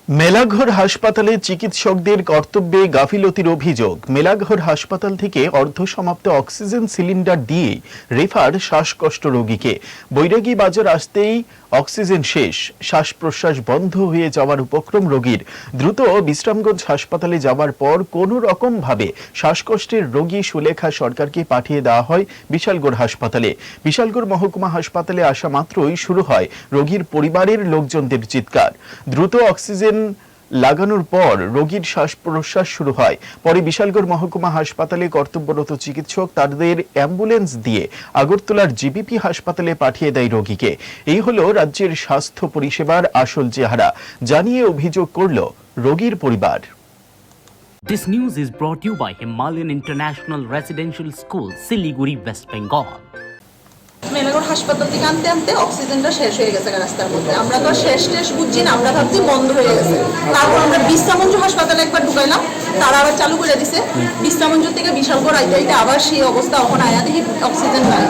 মেলাঘর হাসপাতালে চিকিৎসকদের কর্তব্যে গাফিলতির অভিযোগ। মেলাঘর হাসপাতাল থেকে অর্ধসমাপ্ত অক্সিজেন সিলিন্ডার দিয়ে রেফার শ্বাসকষ্ট রোগীকে। বৈরাগী বাজার আসতেই অক্সিজেন শেষ, শ্বাস প্রশ্বাস বন্ধ হয়ে যাওয়ার উপক্রম রোগীর। দ্রুত বিশ্রামগঞ্জ হাসপাতালে যাওয়ার পর কোনো রকম ভাবে শ্বাসকষ্টের রোগী সুলেখা সরকারকে পাঠিয়ে দেওয়া হয় বিশালগড় হাসপাতালে। বিশালগড় মহকুমা হাসপাতালে আসা মাত্রই শুরু হয় রোগীর পরিবারের লোকজনদের চিৎকার। দ্রুত অক্সিজেন লাগানোর পর রোগীর শ্বাস প্রশ্বাস শুরু হয়। পরে বিশালগড় মহকুমা হাসপাতালে কর্তব্যরত চিকিৎসক তাদের অ্যাম্বুলেন্স দিয়ে আগরতলার জিবিপি হাসপাতালে পাঠিয়ে দেয় রোগীকে। এই হলো রাজ্যের স্বাস্থ্য পরিষেবার আসল চেহারা, জানিয়ে অভিযোগ করল রোগীর পরিবার। This news is brought to you by Himalayan International Residential School, Siliguri, West Bengal. Melaghar হাসপাতাল থেকে আনতে আনতে অক্সিজেনটা শেষ হয়ে গেছে রাস্তার মধ্যে। আমরা তো শেষ বুঝছি না, আমরা ভাবছি বন্ধ হয়ে গেছে। তারপর আমরা বিশ্রামঞ্জ হাসপাতালে একবার ঢুকাইলাম, তারা আবার চালু করে দিছে। বিশ্রামঞ্জ থেকে বিশালগড় আইতে আইতে আবার সেই অবস্থা, ওখানে আয়া দেখি অক্সিজেন নাই।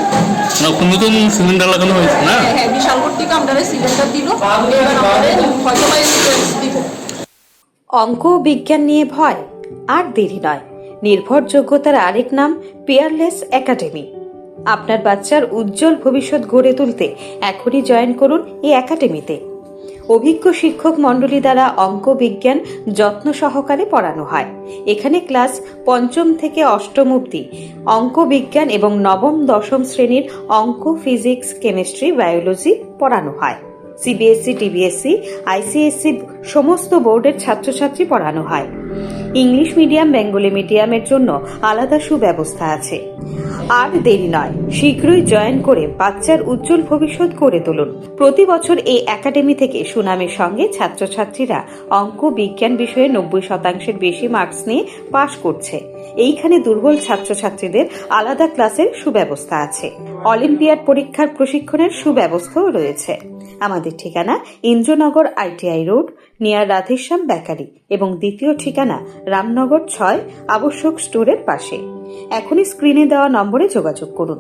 নতুন সিলিন্ডার লাগানো হয়েছে না? হ্যাঁ, বিশালগড় থেকে আমরা সিলিন্ডার দিল, এবার আমাদের হয়তো দিব। অঙ্ক বিজ্ঞান নিয়ে ভয় আর দেরি নয়। নির্ভরযোগ্যতার আরেক নাম পিয়ারলেস একাডেমি। আপনার বাচ্চার উজ্জ্বল ভবিষ্যৎ গড়ে তুলতে এখনই জয়েন করুন এই একাডেমিতে। অভিজ্ঞ শিক্ষক মণ্ডলী দ্বারা অঙ্ক বিজ্ঞান যত্ন সহকারে পড়ানো হয়। এখানে ক্লাস ৫ম থেকে ৮ম অবধি অঙ্ক বিজ্ঞান এবং নবম দশম শ্রেণীর অঙ্ক, ফিজিক্স, কেমিস্ট্রি, বায়োলজি পড়ানো হয়। সিবিএসসি, টিবিএসসি, আইসিএসসি সমস্ত বোর্ডের ছাত্রছাত্রী পড়ানো হয়। ইংলিশ মিডিয়াম, বেঙ্গলি মিডিয়ামের জন্য আলাদা সুব্যবস্থা আছে। আর দেরি নয়, শীঘ্রই জয়েন করে বাচ্চার উজ্জ্বল ভবিষ্যৎ গড়ে তুলুন। প্রতি বছর এই একাডেমি থেকে সুনামের সঙ্গে ছাত্রছাত্রীরা অঙ্ক বিজ্ঞান বিষয়ে ৯০% বেশি মার্কস নিয়ে পাশ করছে। এইখানে দুর্বল ছাত্রছাত্রীদের আলাদা ক্লাসের সুব্যবস্থা আছে। অলিম্পিয়াড পরীক্ষার প্রশিক্ষণের সুব্যবস্থাও রয়েছে। আমাদের ঠিকানা Indranagar ITI road, near Radheshyam bakery, এবং দ্বিতীয় ঠিকানা রামনগর ৬ আবশ্যক স্টোরের পাশে। এখনই স্ক্রিনে দেওয়া নম্বরে যোগাযোগ করুন।